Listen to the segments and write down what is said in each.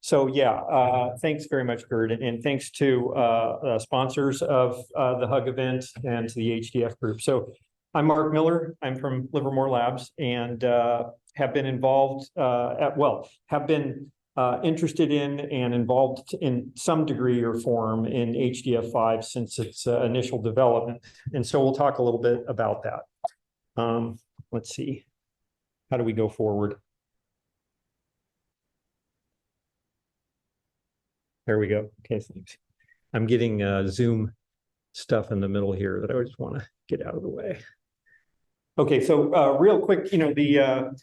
So yeah, thanks very much, Gerd, and thanks to sponsors of the HUG event and to the HDF group. So I'm Mark Miller. I'm from Livermore Labs and have been involved interested in and involved in some degree or form in HDF5 since its initial development. And so we'll talk a little bit about that. Let's see. How do we go forward? There we go. Okay, thanks. I'm getting Zoom stuff in the middle here that I just want to get out of the way. Okay, so real quick, the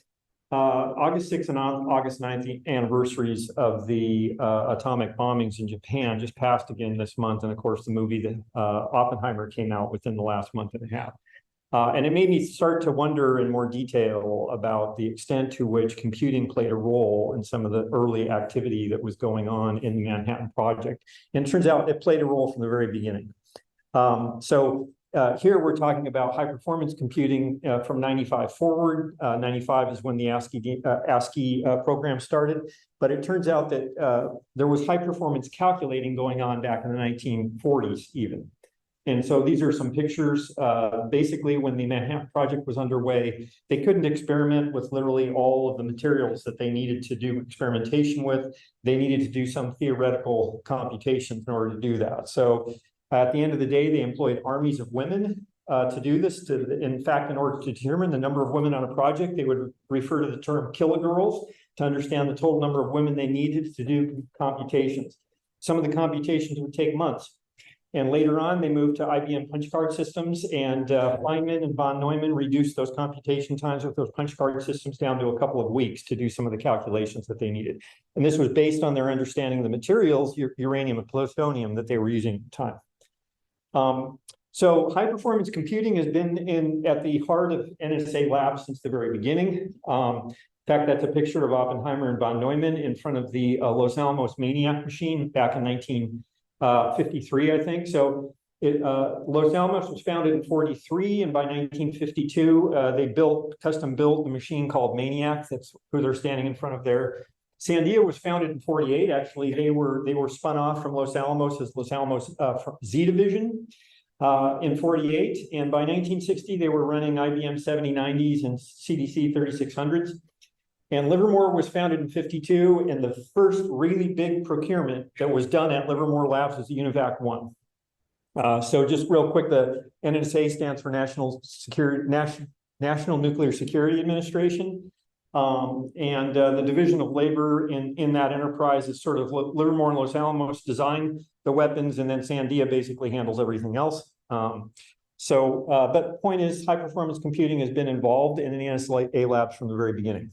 August 6th and August 9th anniversaries of the atomic bombings in Japan just passed again this month. And of course, the movie Oppenheimer came out within the last month and a half. And it made me start to wonder in more detail about the extent to which computing played a role in some of the early activity that was going on in the Manhattan Project. And it turns out it played a role from the very beginning. Here we're talking about high-performance computing from 95 forward. 95 is when the ASCII program started. But it turns out that there was high-performance calculating going on back in the 1940s even. And so these are some pictures. Basically, when the Manhattan Project was underway, they couldn't experiment with literally all of the materials that they needed to do experimentation with. They needed to do some theoretical computations in order to do that. So at the end of the day, they employed armies of women to do this. In fact, in order to determine the number of women on a project, they would refer to the term kilogirls to understand the total number of women they needed to do computations. Some of the computations would take months. And later on, they moved to IBM punch card systems, and Feynman and von Neumann reduced those computation times with those punch card systems down to a couple of weeks to do some of the calculations that they needed. And this was based on their understanding of the materials, uranium and plutonium, that they were using at the time. So high-performance computing has been at the heart of NNSA Labs since the very beginning. In fact, that's a picture of Oppenheimer and von Neumann in front of the Los Alamos MANIAC machine back in 1953, I think. So Los Alamos was founded in 43, and by 1952, they custom built a machine called MANIAC. That's who they're standing in front of there. Sandia was founded in 48. Actually, they were spun off from Los Alamos as Los Alamos Z Division in 48. And by 1960, they were running IBM 7090s and CDC 3600s. And Livermore was founded in 52, and the first really big procurement that was done at Livermore Labs was the UNIVAC 1. So just real quick, the NNSA stands for National Nuclear Security Administration. And the division of labor in that enterprise is sort of Livermore and Los Alamos design the weapons, and then Sandia basically handles everything else. But the point is, high-performance computing has been involved in the NNSA Labs from the very beginning.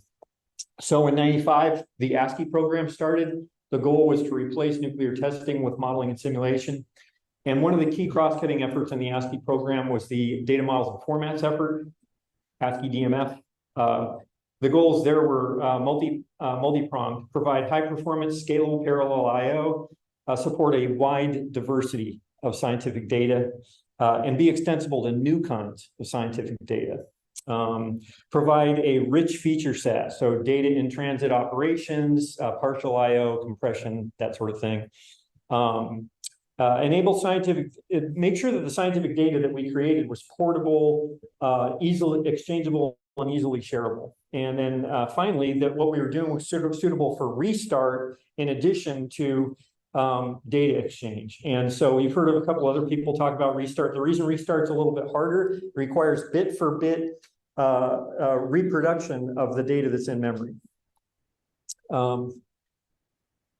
So in 95, the ASCII program started. The goal was to replace nuclear testing with modeling and simulation. And one of the key cross-cutting efforts in the ASCII program was the data models and formats effort, ASCI-DMF. The goals there were multi-pronged: provide high-performance, scalable parallel I/O, support a wide diversity of scientific data, and be extensible to new kinds of scientific data. Provide a rich feature set, so data in transit operations, partial I/O, compression, that sort of thing. Enable make sure that the scientific data that we created was portable, easily exchangeable, and easily shareable. And then finally, that what we were doing was sort of suitable for restart in addition to data exchange. And so you've heard of a couple other people talk about restart. The reason restart's a little bit harder, it requires bit for bit reproduction of the data that's in memory.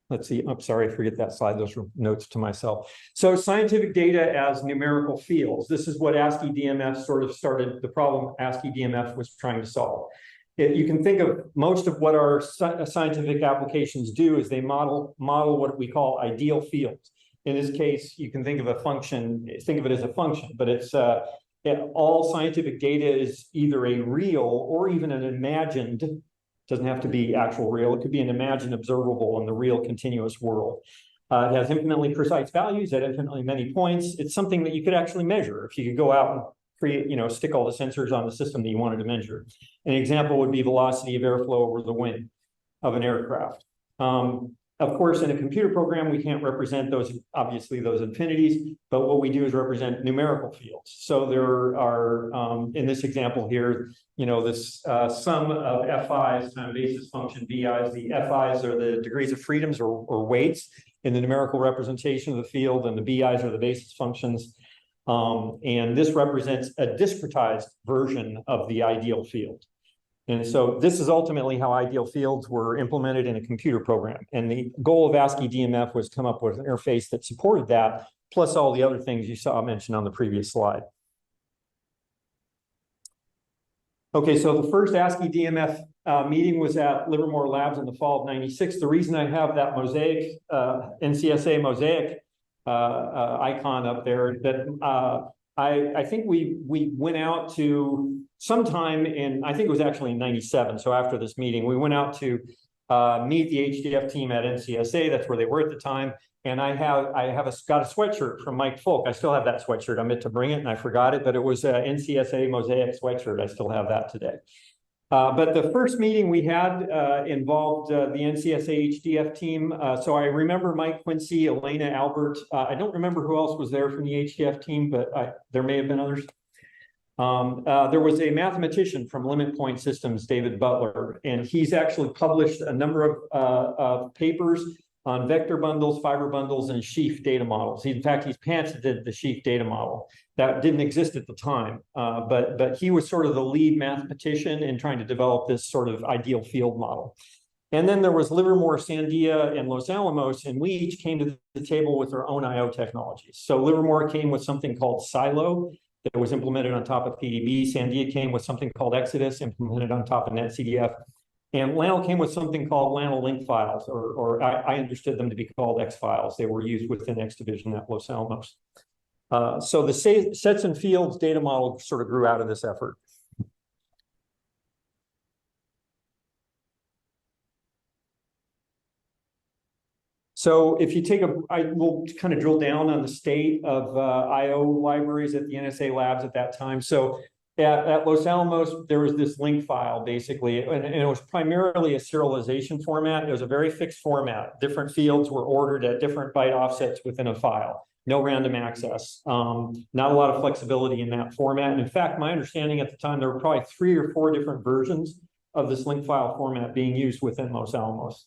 Let's see, I'm sorry, I forget that slide, those were notes to myself. So scientific data as numerical fields. This is what ASCI-DMF sort of started, the problem ASCI-DMF was trying to solve. You can think of most of what our scientific applications do is they model what we call ideal fields. In this case, you can think of a function, think of it as a function, but it's all scientific data is either a real or even an imagined, doesn't have to be actual real, it could be an imagined observable in the real continuous world. It has infinitely precise values at infinitely many points. It's something that you could actually measure if you could go out and create, stick all the sensors on the system that you wanted to measure. An example would be velocity of airflow over the wing of an aircraft. Of course, in a computer program, we can't represent those, obviously, those infinities, but what we do is represent numerical fields. So there are, in this example here, this sum of FIs times basis function BIs. The FIs are the degrees of freedoms or weights in the numerical representation of the field, and the BIs are the basis functions. And this represents a discretized version of the ideal field. And so this is ultimately how ideal fields were implemented in a computer program. And the goal of ASCI-DMF was to come up with an interface that supported that, plus all the other things you saw mentioned on the previous slide. Okay, so the first ASCI-DMF meeting was at Livermore Labs in the fall of '96. The reason I have that mosaic, NCSA mosaic icon up there, that I think we went out to sometime in, I think it was actually in '97, so after this meeting, we went out to meet the HDF team at NCSA. That's where they were at the time. And I got a sweatshirt from Mike Folk. I still have that sweatshirt. I meant to bring it and I forgot it, but it was an NCSA mosaic sweatshirt. I still have that today. But the first meeting we had involved the NCSA HDF team. So I remember Mike Quincy, Elena Albert. I don't remember who else was there from the HDF team, but there may have been others. There was a mathematician from Limit Point Systems, David Butler, and he's actually published a number of papers on vector bundles, fiber bundles, and sheaf data models. In fact, he's patented the sheaf data model. That didn't exist at the time, but he was sort of the lead mathematician in trying to develop this sort of ideal field model. And then there was Livermore, Sandia, and Los Alamos, and we each came to the table with our own I/O technologies. So Livermore came with something called Silo that was implemented on top of PDB. Sandia came with something called Exodus, implemented on top of NetCDF. And LLNL came with something called LLNL link files, or I understood them to be called XFiles. They were used within X division at Los Alamos. So the sets and fields data model sort of grew out of this effort. So if you take we'll kind of drill down on the state of I/O libraries at the NSA Labs at that time. So at Los Alamos, there was this link file, basically, and it was primarily a serialization format. It was a very fixed format. Different fields were ordered at different byte offsets within a file. No random access. Not a lot of flexibility in that format. And in fact, my understanding at the time, there were probably 3 or 4 different versions of this link file format being used within Los Alamos.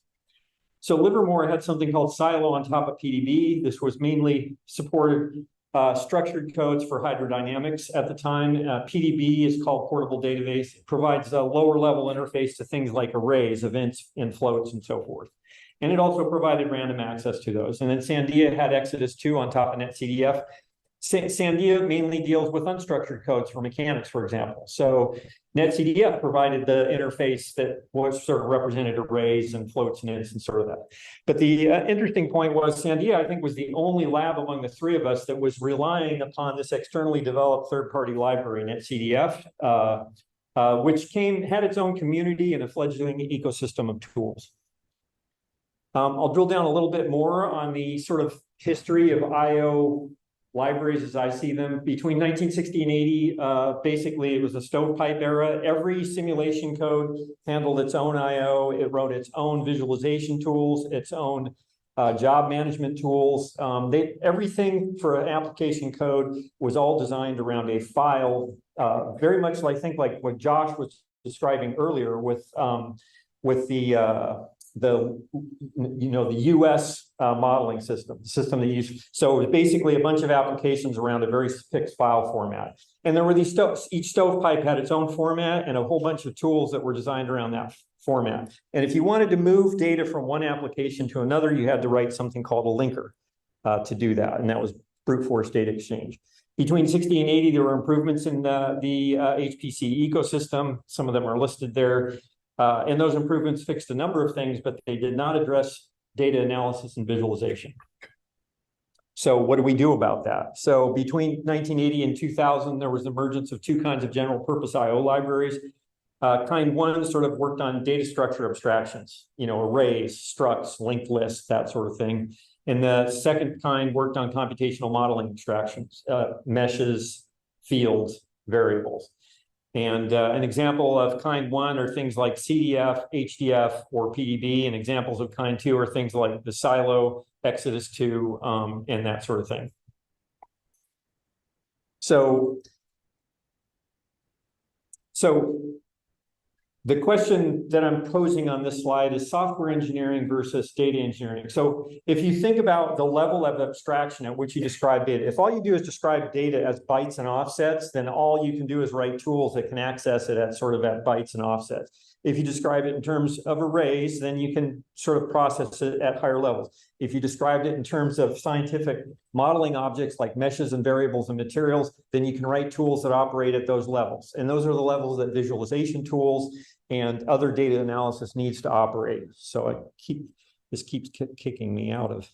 So Livermore had something called Silo on top of PDB. This was mainly supported structured codes for hydrodynamics at the time. PDB is called Portable Database. It provides a lower level interface to things like arrays, events, and floats, and so forth. And it also provided random access to those. And then Sandia had Exodus 2 on top of NetCDF. Sandia mainly deals with unstructured codes for mechanics, for example. So NetCDF provided the interface that was sort of represented arrays and floats and ints and sort of that. But the interesting point was Sandia, I think, was the only lab among the 3 of us that was relying upon this externally developed third-party library, NetCDF, which had its own community and a fledgling ecosystem of tools. I'll drill down a little bit more on the sort of history of I/O libraries as I see them. Between 1960 and 80, basically it was a stovepipe era. Every simulation code handled its own I/O. It wrote its own visualization tools, its own job management tools. Everything for an application code was all designed around a file, very much like, I think, like what Josh was describing earlier with the US modeling system, the system that used. So it was basically a bunch of applications around a very fixed file format. And there were these each stovepipe had its own format and a whole bunch of tools that were designed around that format. And if you wanted to move data from one application to another, you had to write something called a linker to do that. And that was brute force data exchange. Between 60 and 80, there were improvements in the HPC ecosystem. Some of them are listed there. And those improvements fixed a number of things, but they did not address data analysis and visualization. So what do we do about that? So between 1980 and 2000, there was the emergence of 2 kinds of general purpose I/O libraries. Kind 1 sort of worked on data structure abstractions, arrays, structs, linked lists, that sort of thing. And the second kind worked on computational modeling abstractions, meshes, fields, variables. And an example of kind 1 are things like CDF, HDF, or PDB, and examples of kind 2 are things like the silo, Exodus 2, and that sort of thing. So the question that I'm posing on this slide is software engineering versus data engineering. So if you think about the level of abstraction at which you describe data, if all you do is describe data as bytes and offsets, then all you can do is write tools that can access it at sort of at bytes and offsets. If you describe it in terms of arrays, then you can sort of process it at higher levels. If you described it in terms of scientific modeling objects like meshes and variables and materials, then you can write tools that operate at those levels. And those are the levels that visualization tools and other data analysis needs to operate. So this keeps kicking me out of.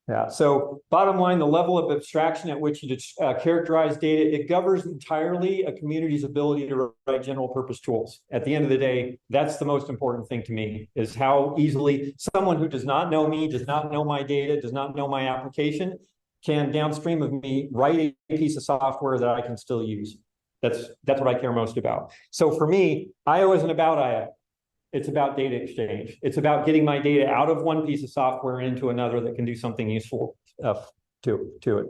Yeah, so bottom line, the level of abstraction at which you characterize data, it governs entirely a community's ability to write general purpose tools. At the end of the day, that's the most important thing to me, is how easily someone who does not know me, does not know my data, does not know my application, can downstream of me write a piece of software that I can still use. That's what I care most about. So for me, IO isn't about IO. It's about data exchange. It's about getting my data out of one piece of software into another that can do something useful to it.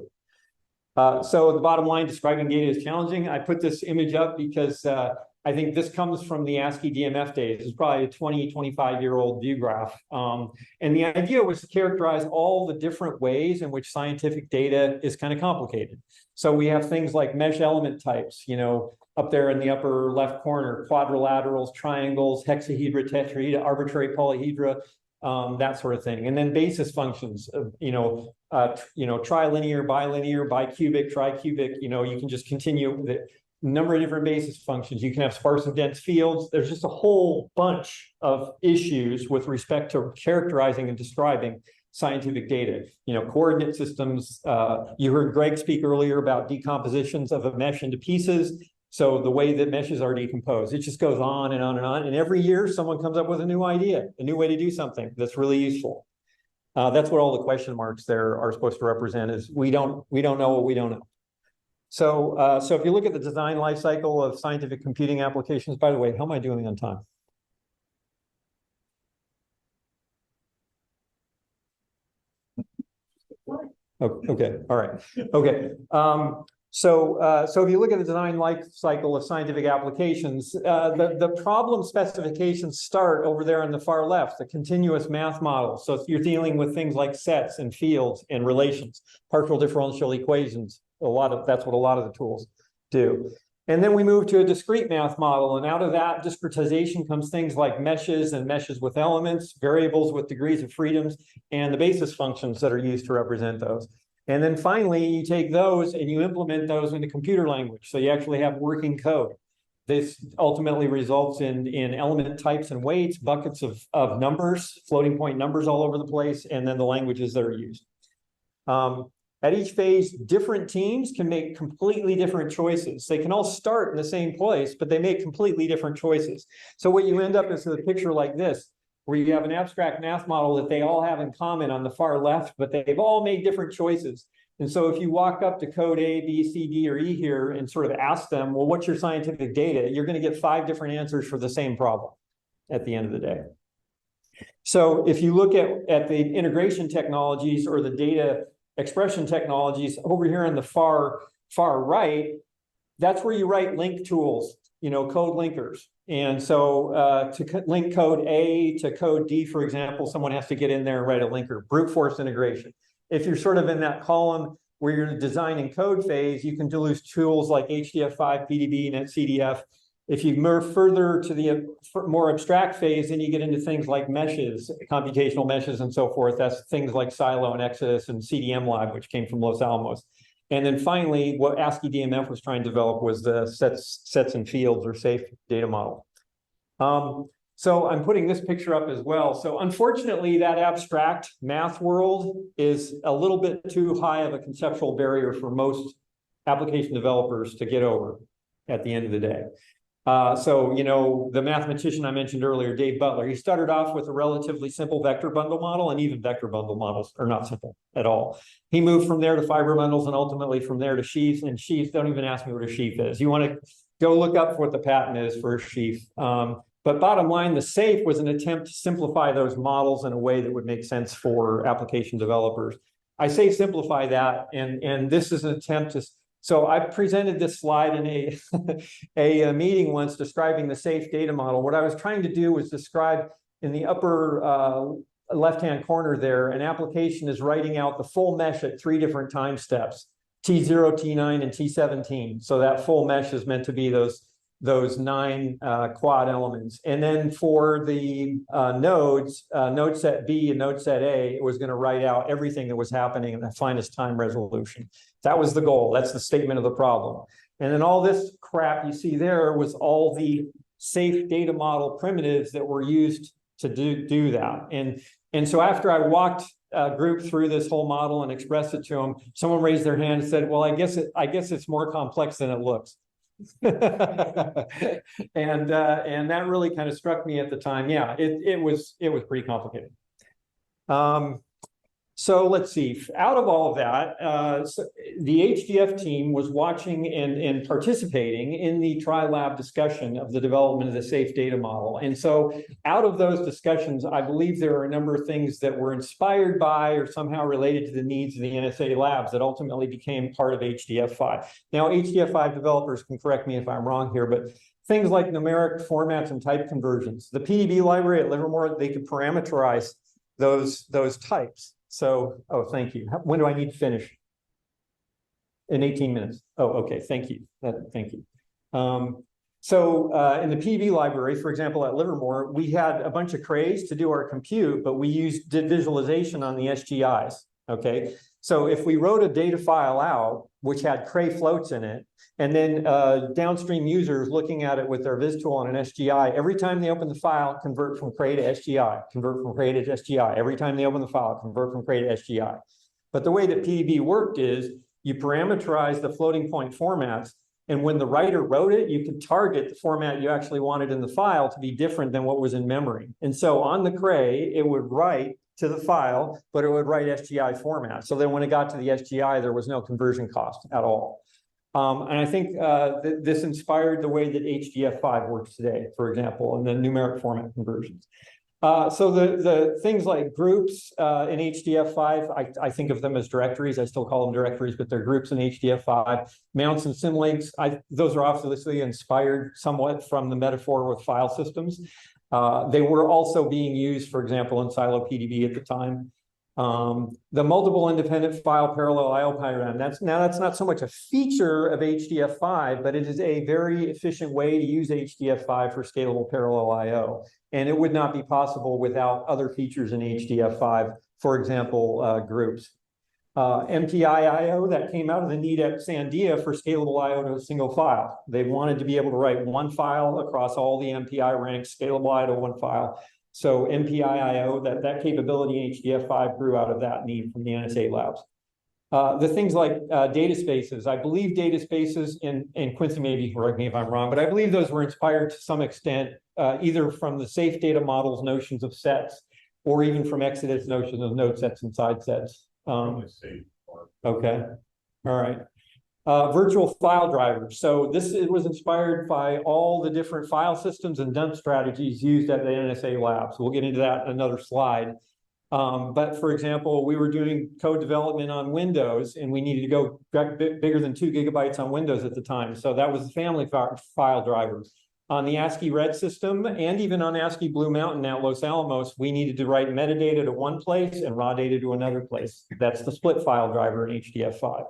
So the bottom line, describing data is challenging. I put this image up because I think this comes from the ASCI-DMF days. It's probably a 20, 25-year-old view graph. And the idea was to characterize all the different ways in which scientific data is kind of complicated. So we have things like mesh element types, you know, up there in the upper left corner, quadrilaterals, triangles, hexahedra, tetrahedra, arbitrary polyhedra, that sort of thing. And then basis functions, trilinear, bilinear, bicubic, tricubic, you can just continue the number of different basis functions. You can have sparse and dense fields. There's just a whole bunch of issues with respect to characterizing and describing scientific data. Coordinate systems. You heard Greg speak earlier about decompositions of a mesh into pieces. So the way that meshes are decomposed, it just goes on and on and on. And every year someone comes up with a new idea, a new way to do something that's really useful. That's what all the question marks there are supposed to represent, is we don't know what we don't know. So if you look at the design life cycle of scientific computing applications, by the way, how am I doing on time? Oh, okay, all right, okay. So if you look at the design life cycle of scientific applications, the problem specifications start over there on the far left, the continuous math model. So if you're dealing with things like sets and fields and relations, partial differential equations, that's what a lot of the tools do. And then we move to a discrete math model, and out of that discretization comes things like meshes and meshes with elements, variables with degrees of freedoms, and the basis functions that are used to represent those. And then finally, you take those and you implement those into computer language. So you actually have working code. This ultimately results in element types and weights, buckets of numbers, floating point numbers all over the place, and then the languages that are used. At each phase, different teams can make completely different choices. They can all start in the same place, but they make completely different choices. So what you end up is with a picture like this, where you have an abstract math model that they all have in common on the far left, but they've all made different choices. And so if you walk up to code A, B, C, D, or E here and sort of ask them, well, what's your scientific data? You're going to get 5 different answers for the same problem at the end of the day. So if you look at the integration technologies or the data expression technologies over here on the far right, that's where you write link tools, code linkers. And so to link code A to code D, for example, someone has to get in there and write a linker, brute force integration. If you're sort of in that column where you're designing code phase, you can use tools like HDF5, PDB, NetCDF. If you move further to the more abstract phase, then you get into things like meshes, computational meshes, and so forth. That's things like Silo and Exodus and CDM Lab, which came from Los Alamos. And then finally, what ASCI-DMF was trying to develop was the sets and fields or safe data model. So I'm putting this picture up as well. So unfortunately, that abstract math world is a little bit too high of a conceptual barrier for most application developers to get over at the end of the day. So, the mathematician I mentioned earlier, Dave Butler, he started off with a relatively simple vector bundle model, and even vector bundle models are not simple at all. He moved from there to fiber bundles and ultimately from there to sheaves, and sheaves, don't even ask me what a sheaf is. You want to go look up what the patent is for a sheaf. But bottom line, the SAFE was an attempt to simplify those models in a way that would make sense for application developers. I say simplify that, and this is an attempt to. So I presented this slide in a meeting once describing the SAFE data model. What I was trying to do was describe in the upper left-hand corner there, an application is writing out the full mesh at 3 different time steps, T0, T9, and T17. So that full mesh is meant to be those 9 quad elements. And then for the nodes, node set B and node set A, it was going to write out everything that was happening in the finest time resolution. That was the goal. That's the statement of the problem. And then all this crap you see there was all the SAFE data model primitives that were used to do that. And so after I walked a group through this whole model and expressed it to them, someone raised their hand and said, well, I guess it's more complex than it looks. and that really kind of struck me at the time. Yeah, it was pretty complicated. So let's see, out of all of that, so the HDF team was watching and participating in the tri-lab discussion of the development of the SAFE data model. And so out of those discussions, I believe there are a number of things that were inspired by or somehow related to the needs of the NSA Labs that ultimately became part of HDF5. Now, HDF5 developers can correct me if I'm wrong here, but things like numeric formats and type conversions. The PDB library at Livermore, they could parameterize those types. So, oh, thank you. When do I need to finish? In 18 minutes. Oh, okay. Thank you. Thank you. So in the PDB library, for example, at Livermore, we had a bunch of crays to do our compute, but we did visualization on the SGIs. Okay. So if we wrote a data file out, which had cray floats in it, and then downstream users looking at it with their viz tool on an SGI, every time they open the file, convert from cray to SGI, convert from cray to SGI. Every time they open the file, convert from cray to SGI. But the way that PDB worked is you parameterize the floating point formats, and when the writer wrote it, you could target the format you actually wanted in the file to be different than what was in memory. And so on the cray, it would write to the file, but it would write SGI format. So then when it got to the SGI, there was no conversion cost at all. And I think this inspired the way that HDF5 works today, for example, and the numeric format conversions. So the things like groups in HDF5, I think of them as directories. I still call them directories, but they're groups in HDF5. Mounts and symlinks, those are obviously inspired somewhat from the metaphor with file systems. They were also being used, for example, in Silo PDB at the time. The multiple independent file parallel IO paradigm, that's not so much a feature of HDF5, but it is a very efficient way to use HDF5 for scalable parallel IO. And it would not be possible without other features in HDF5, for example, groups. MPI-IO, that came out of the need at Sandia for scalable IO to a single file. They wanted to be able to write one file across all the MPI ranks, scalable IO to one file. So MPI-IO, that capability in HDF5 grew out of that need from the NNSA Labs. The things like data spaces, I believe data spaces, and Quincy maybe correct me if I'm wrong, but I believe those were inspired to some extent either from the SAFE data model's notions of sets or even from Exodus notions of node sets and side sets. Okay, all right. Virtual file drivers. So it was inspired by all the different file systems and dump strategies used at the NNSA Labs. We'll get into that in another slide. But for example, we were doing code development on Windows, and we needed to go bigger than 2 gigabytes on Windows at the time. So that was the family file drivers. On the ASCII Red system, and even on ASCII Blue Mountain at Los Alamos, we needed to write metadata to one place and raw data to another place. That's the split file driver in HDF5.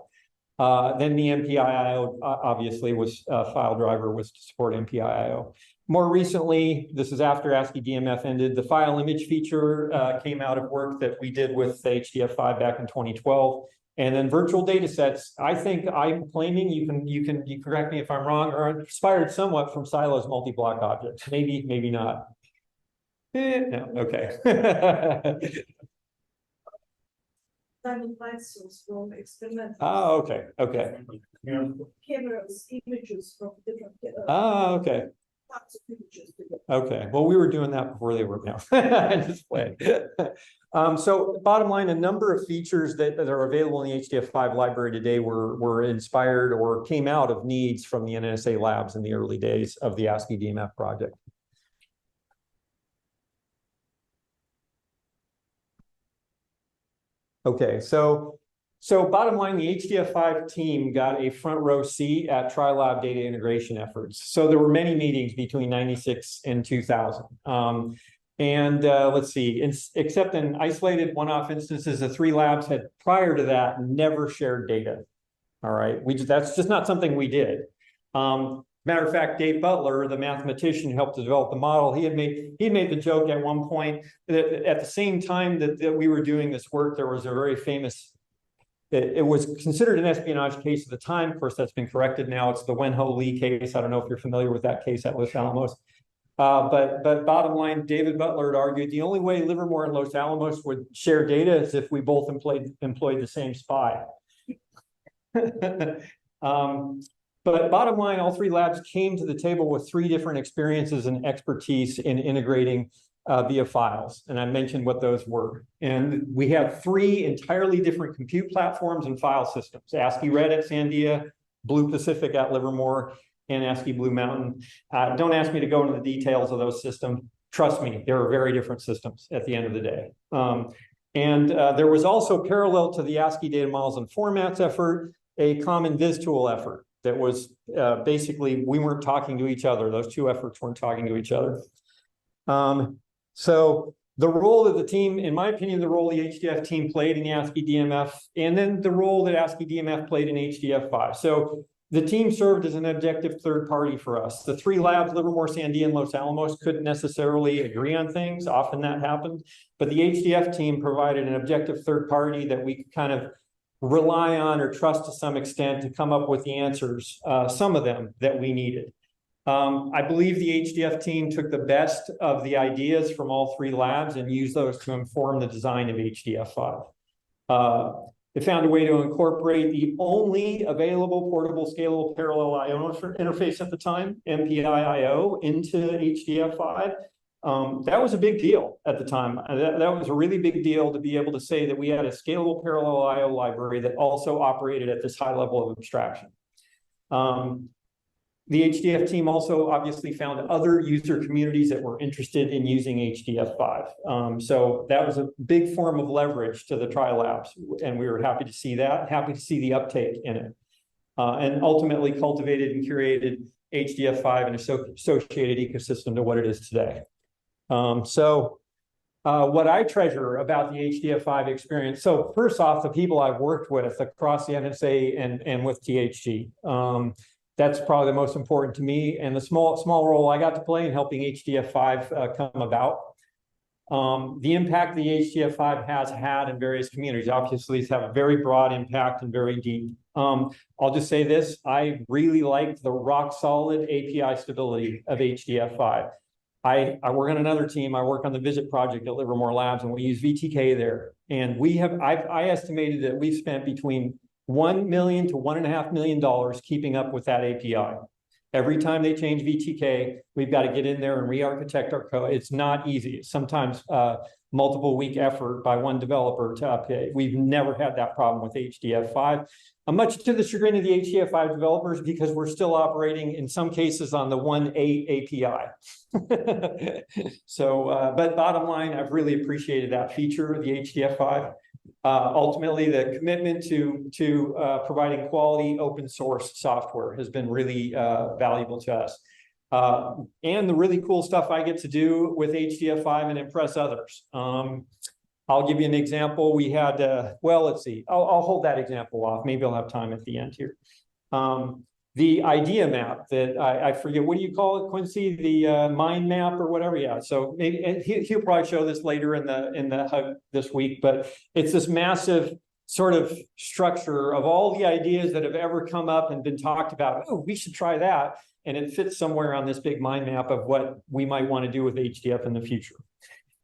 Then the MPI-IO obviously was file driver was to support MPI-IO. More recently, this is after ASCI-DMF ended, the file image feature came out of work that we did with HDF5 back in 2012. And then virtual data sets, I think I'm claiming, you can correct me if I'm wrong, are inspired somewhat from Silo's multi-block objects. Maybe not. No, okay. From experimental. Oh, okay. Cameras, images from different. Oh, okay. Okay, well, we were doing that before they were now. Just play. So bottom line, a number of features that are available in the HDF5 library today were inspired or came out of needs from the NNSA Labs in the early days of the ASCI-DMF project. Okay, so bottom line, the HDF5 team got a front row seat at Tri-Lab data integration efforts. So there were many meetings between 96 and 2000. Let's see, except in isolated one-off instances, the three labs had prior to that never shared data. All right, that's just not something we did. Matter of fact, Dave Butler, the mathematician who helped to develop the model, he made the joke at one point that at the same time that we were doing this work, there was a very famous, it was considered an espionage case at the time. Of course, that's been corrected now. It's the Wenho Lee case. I don't know if you're familiar with that case at Los Alamos. But bottom line, David Butler had argued the only way Livermore and Los Alamos would share data is if we both employed the same spy. But bottom line, all three labs came to the table with three different experiences and expertise in integrating via files. And I mentioned what those were. And we have three entirely different compute platforms and file systems: ASCII Red at Sandia, Blue Pacific at Livermore, and ASCII Blue Mountain. Don't ask me to go into the details of those systems. Trust me, they are very different systems at the end of the day. There was also, parallel to the ASCII data models and formats effort, a common viz tool effort that was basically, we weren't talking to each other. Those two efforts weren't talking to each other. So the role that the team, in my opinion, the role the HDF team played in the ASCI-DMF, and then the role that ASCI-DMF played in HDF5. So the team served as an objective third party for us. The three labs, Livermore, Sandia, and Los Alamos, couldn't necessarily agree on things. Often that happened. But the HDF team provided an objective third party that we could kind of rely on or trust to some extent to come up with the answers, some of them that we needed. I believe the HDF team took the best of the ideas from all three labs and used those to inform the design of HDF5. They found a way to incorporate the only available portable scalable parallel IO interface at the time, MPI-IO, into HDF5. That was a big deal at the time. That was a really big deal to be able to say that we had a scalable parallel IO library that also operated at this high level of abstraction. The HDF team also obviously found other user communities that were interested in using HDF5. So that was a big form of leverage to the tri-labs, and we were happy to see that, happy to see the uptake in it. And ultimately cultivated and curated HDF5 and associated ecosystem to what it is today. What I treasure about the HDF5 experience, so first off, the people I've worked with across the NNSA and with THG. That's probably the most important to me, and the small role I got to play in helping HDF5 come about. The impact the HDF5 has had in various communities, obviously, it's had a very broad impact and very deep. I'll just say this, I really liked the rock solid API stability of HDF5. I work on another team, I work on the Visit project at Livermore Labs, and we use VTK there. And I estimated that we've spent between $1 million to $1.5 million keeping up with that API. Every time they change VTK, we've got to get in there and re-architect our code. It's not easy. It's sometimes multiple week effort by one developer to update. We've never had that problem with HDF5, much to the chagrin of the HDF5 developers, because we're still operating in some cases on the 1.8 API. But bottom line, I've really appreciated that feature of the HDF5. Ultimately, the commitment to providing quality open source software has been really valuable to us. And the really cool stuff I get to do with HDF5 and impress others. I'll give you an example. We had, well, let's see. I'll hold that example off. Maybe I'll have time at the end here. The idea map that I forget, what do you call it, Quincy? The mind map or whatever. Yeah. So maybe he'll probably show this later in the hug this week, but it's this massive sort of structure of all the ideas that have ever come up and been talked about. Oh, we should try that. And it fits somewhere on this big mind map of what we might want to do with HDF in the future.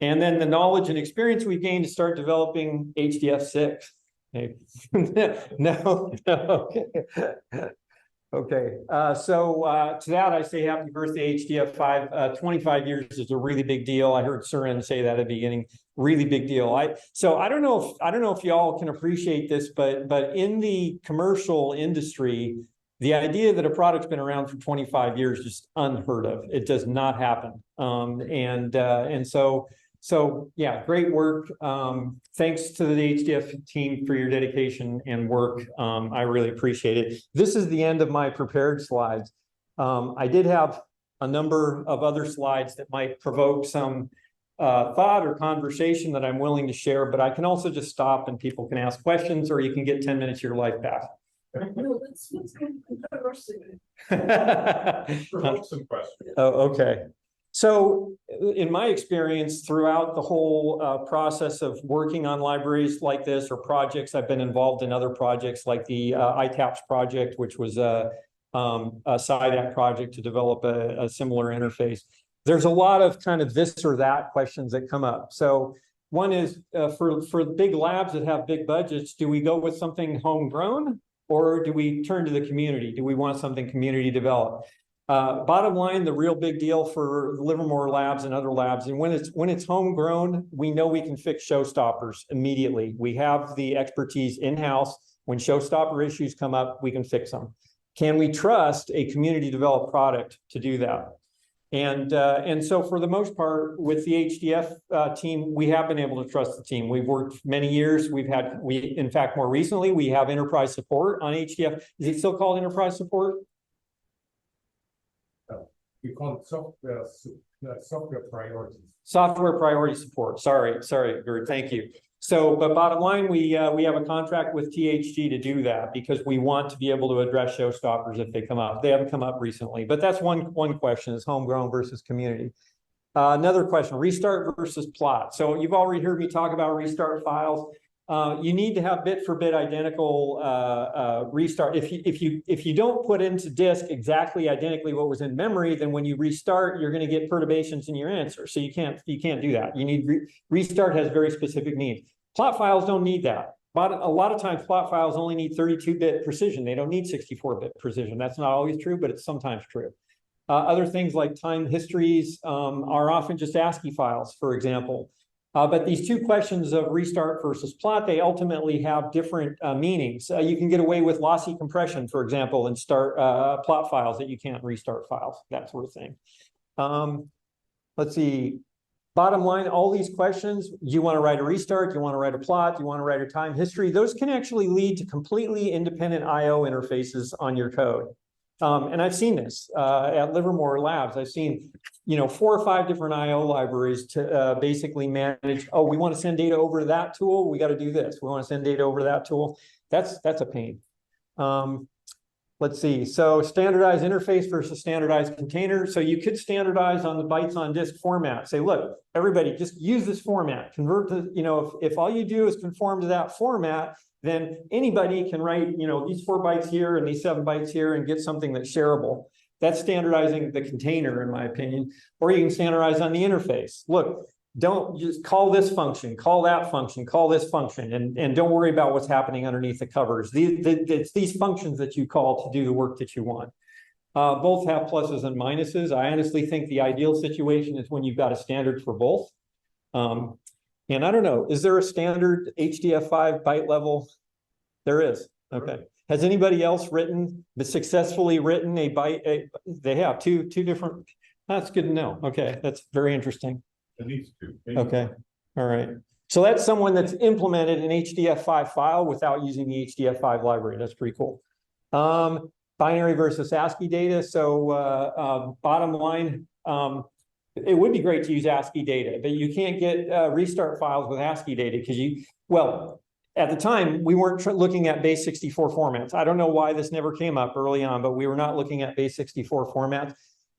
And then the knowledge and experience we gained to start developing HDF6. Hey. No. Okay. Okay, to that I say happy birthday, HDF5. 25 years is a really big deal. I heard Surin say that at the beginning. Really big deal. I don't know if y'all can appreciate this, but in the commercial industry, the idea that a product's been around for 25 years is just unheard of. It does not happen. So yeah, great work. Thanks to the HDF team for your dedication and work. I really appreciate it. This is the end of my prepared slides. I did have a number of other slides that might provoke some thought or conversation that I'm willing to share, but I can also just stop and people can ask questions, or you can get 10 minutes of your life back. No, let's controversy. Provoke some questions. Oh, okay. So in my experience throughout the whole process of working on libraries like this or projects, I've been involved in other projects like the ITAPS project, which was a SIDAC project to develop a similar interface. There's a lot of kind of this or that questions that come up. So one is for big labs that have big budgets, do we go with something homegrown or do we turn to the community? Do we want something community developed? Bottom line, the real big deal for Livermore labs and other labs, and when it's homegrown, we know we can fix showstoppers immediately. We have the expertise in-house. When showstopper issues come up, we can fix them. Can we trust a community developed product to do that? And so for the most part, with the HDF team, we have been able to trust the team. We've worked many years. In fact, more recently, we have enterprise support on HDF. Is it still called enterprise support? We call it software priorities. Software priority support. Sorry, Gerd, thank you. So, but bottom line, we have a contract with THG to do that because we want to be able to address showstoppers if they come up. They haven't come up recently, but that's one question is homegrown versus community. Another question, restart versus plot. So you've already heard me talk about restart files. You need to have bit for bit identical restart. If you don't put into disk exactly identically what was in memory, then when you restart, you're going to get perturbations in your answer. So you can't do that. You need restart has very specific needs. Plot files don't need that. But a lot of times plot files only need 32-bit precision. They don't need 64-bit precision. That's not always true, but it's sometimes true. Other things like time histories are often just ASCII files, for example. But these two questions of restart versus plot, they ultimately have different meanings. You can get away with lossy compression, for example, and start plot files that you can't restart files, that sort of thing. Let's see. Bottom line, all these questions, you want to write a restart, you want to write a plot, you want to write a time history, those can actually lead to completely independent I/O interfaces on your code. And I've seen this at Livermore Labs. I've seen, 4 or 5 different I/O libraries to basically manage. Oh, we want to send data over to that tool. We got to do this. We want to send data over to that tool. That's a pain. Let's see. So standardized interface versus standardized container. So you could standardize on the bytes on disk format. Say, look, everybody, just use this format. Convert to, if all you do is conform to that format, then anybody can write, these 4 bytes here and these 7 bytes here and get something that's shareable. That's standardizing the container, in my opinion. Or you can standardize on the interface. Look, don't just call this function, call that function, call this function, and don't worry about what's happening underneath the covers. It's these functions that you call to do the work that you want. Both have pluses and minuses. I honestly think the ideal situation is when you've got a standard for both. And I don't know, is there a standard HDF5 byte level? There is. Okay. Has anybody else successfully written a byte? They have two different. That's good to know. Okay, that's very interesting. It needs to. Okay. All right. So that's someone that's implemented an HDF5 file without using the HDF5 library. That's pretty cool. Binary versus ASCII data. So bottom line, it would be great to use ASCII data, but you can't get restart files with ASCII data because at the time, we weren't looking at base 64 formats. I don't know why this never came up early on, but we were not looking at base 64 formats,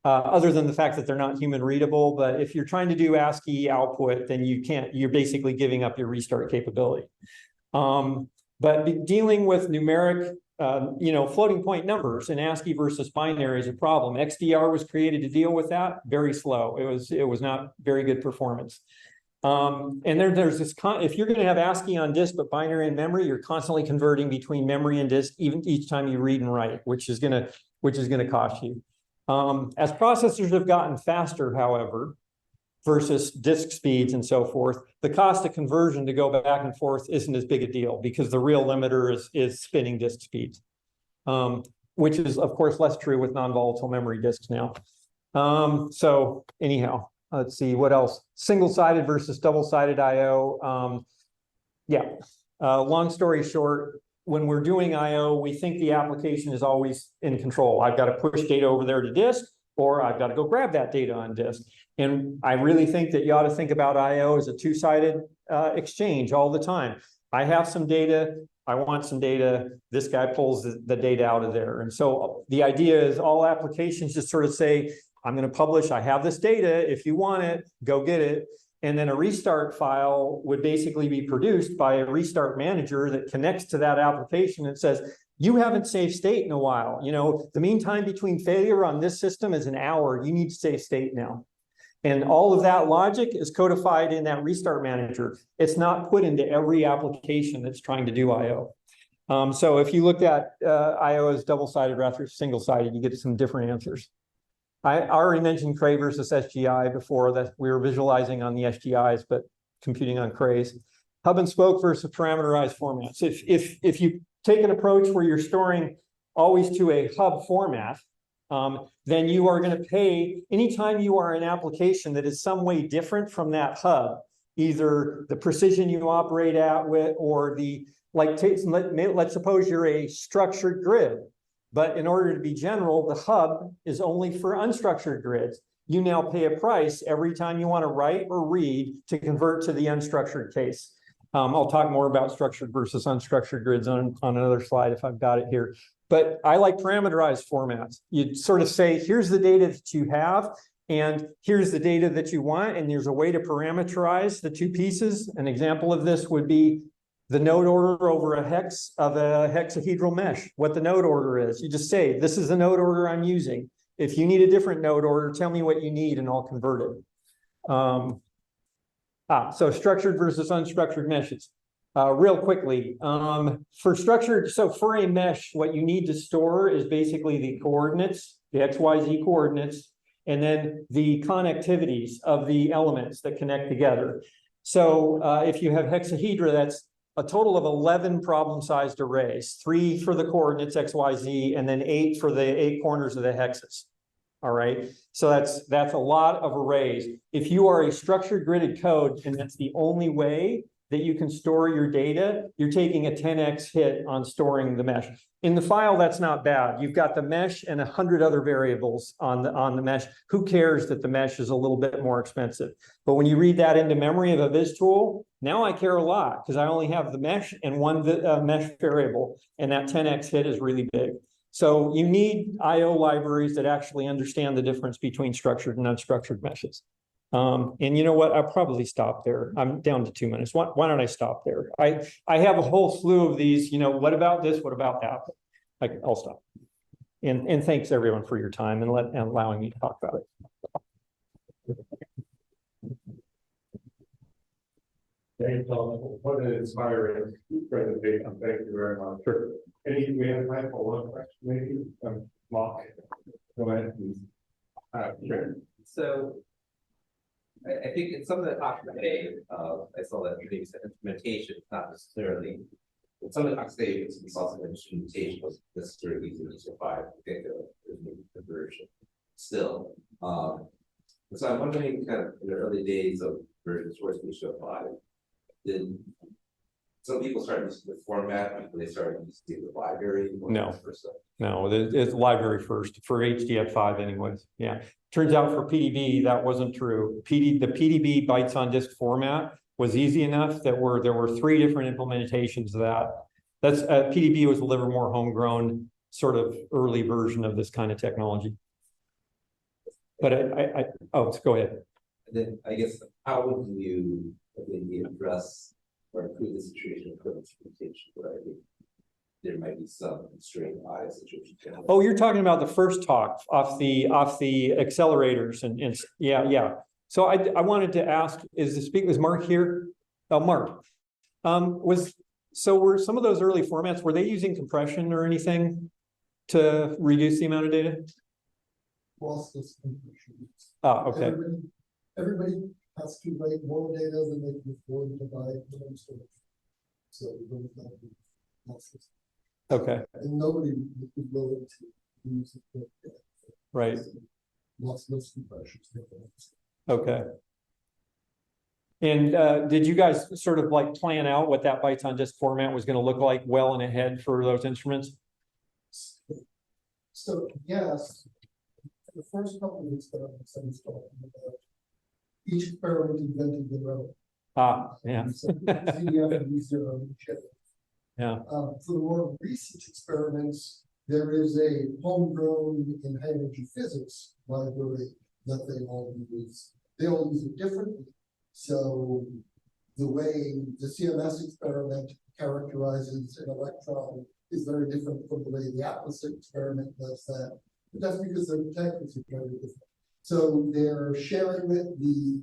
other than the fact that they're not human readable. But if you're trying to do ASCII output, then you're basically giving up your restart capability. But dealing with numeric floating point numbers in ASCII versus binary is a problem. XDR was created to deal with that. Very slow. It was not very good performance. And there's this, if you're going to have ASCII on disk, but binary in memory, you're constantly converting between memory and disk, even each time you read and write, which is going to cost you. As processors have gotten faster, however, versus disk speeds and so forth, the cost of conversion to go back and forth isn't as big a deal because the real limiter is spinning disk speeds, which is, of course, less true with non-volatile memory disks now. So anyhow, let's see what else. Single-sided versus double-sided I/O. Long story short, when we're doing I/O, we think the application is always in control. I've got to push data over there to disk, or I've got to go grab that data on disk. And I really think that you ought to think about I/O as a two-sided exchange all the time. I have some data, I want some data, this guy pulls the data out of there. And so the idea is all applications just sort of say, I'm going to publish, I have this data, if you want it, go get it. And then a restart file would basically be produced by a restart manager that connects to that application and says, you haven't saved state in a while. You know, the mean time between failure on this system is an hour. You need to save state now. And all of that logic is codified in that restart manager. It's not put into every application that's trying to do I/O. So if you look at I/O as double-sided rather than single-sided, you get some different answers. I already mentioned Cray versus SGI before, that we were visualizing on the SGIs, but computing on Crays. Hub and spoke versus parameterized formats. If you take an approach where you're storing always to a hub format, then you are going to pay anytime you are an application that is some way different from that hub, either the precision you operate at with, or the, like, let's suppose you're a structured grid. But in order to be general, the hub is only for unstructured grids. You now pay a price every time you want to write or read to convert to the unstructured case. I'll talk more about structured versus unstructured grids on another slide if I've got it here. But I like parameterized formats. You sort of say, here's the data that you have, and here's the data that you want, and there's a way to parameterize the two pieces. An example of this would be the node order over a hex of a hexahedral mesh, what the node order is. You just say, this is the node order I'm using. If you need a different node order, tell me what you need and I'll convert it. So structured versus unstructured meshes. Real quickly, for structured, so for a mesh, what you need to store is basically the coordinates, the XYZ coordinates, and then the connectivities of the elements that connect together. So if you have hexahedra, that's a total of 11 problem-sized arrays, 3 for the coordinates XYZ, and then 8 for the 8 corners of the hexes. All right, so that's a lot of arrays. If you are a structured gridded code and that's the only way that you can store your data, you're taking a 10x hit on storing the mesh. In the file, that's not bad. You've got the mesh and 100 other variables on the mesh. Who cares that the mesh is a little bit more expensive? But when you read that into memory of a viz tool, now I care a lot because I only have the mesh and one mesh variable, and that 10x hit is really big. So you need I/O libraries that actually understand the difference between structured and unstructured meshes. And you know what? I'll probably stop there. I'm down to 2 minutes. Why don't I stop there? I have a whole slew of these, you know, what about this? What about that? I'll stop. And thanks everyone for your time and allowing me to talk about it. Thank you. What an inspiring presentation. Thank you very much. Sure. We have time for one question, maybe? Mark, go ahead, please. Sure. So I think in some of the talks today, I saw that maybe implementation, not necessarily, in some of the talks today, we saw some instrumentation was necessarily easy to survive. I think there's a conversion still. So I'm wondering, kind of in the early days of version source HDF5, did some people start using the format before they started using the library? No, it's library first for HDF5 anyways. Yeah, turns out for PDB that wasn't true. The PDB bytes on disk format was easy enough that there were 3 different implementations of that. That's PDB was a Livermore homegrown sort of early version of this kind of technology. But go ahead. And then I guess how would you maybe address or improve the situation of implementation where I think there might be some constrained bias situation? Oh, you're talking about the first talk off the accelerators and yeah. So I wanted to ask, was Mark here? Oh, Mark. Were some of those early formats, were they using compression or anything to reduce the amount of data? Lossless compression. Okay. Everybody has to write more data than they can afford to buy from storage. So we don't have lossless. Okay. And nobody would be willing to use it. Right. Lossless compression. Okay. And did you guys sort of like plan out what that bytes on disk format was going to look like well in ahead for those instruments? So yes, the first couple of experiments I was talking about, each experiment invented their own. Yeah. So ZDF and V0 each other. Yeah. For the more recent experiments, there is a homegrown in high energy physics library that they all use. They all use it differently. So the way the CMS experiment characterizes an electron is very different from the way the Atlas experiment does that. But that's because their detectors are very different. So they're sharing the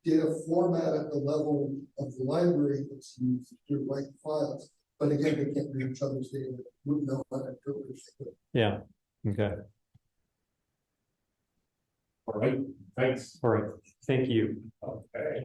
data format at the level of the library that's used to write files. But again, they can't read each other's data. Wouldn't know how to interpret it. Yeah. Okay. All right, thanks. All right. Thank you. Okay.